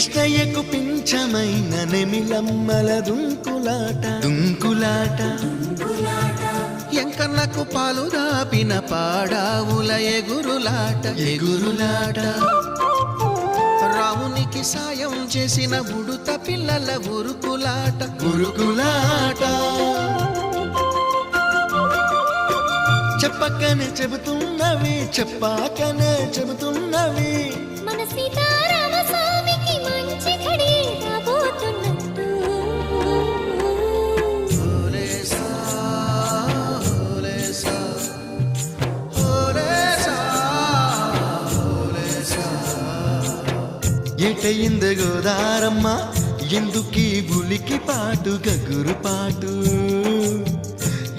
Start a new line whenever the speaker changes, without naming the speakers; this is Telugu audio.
కృష్ణయ్యకు పింఛమైన నెమిలమ్మల దుంకులాట
ఎంకన్నకు పాలు దాపిన పాడావుల ఎగురులాట రామునికి సాయం చేసిన ఉడుత పిల్లల ఉరుకులాట
చెప్పకనే చెబుతున్నవి చెప్పాకనే చెబుతున్నవి
మన సీతారామ స్వామికి మంచి ఘడి రాబోతున్నట్టు
ఏటయింది గోదారమ్మ ఎందుకీ బులికి పాటు గగురు పాటు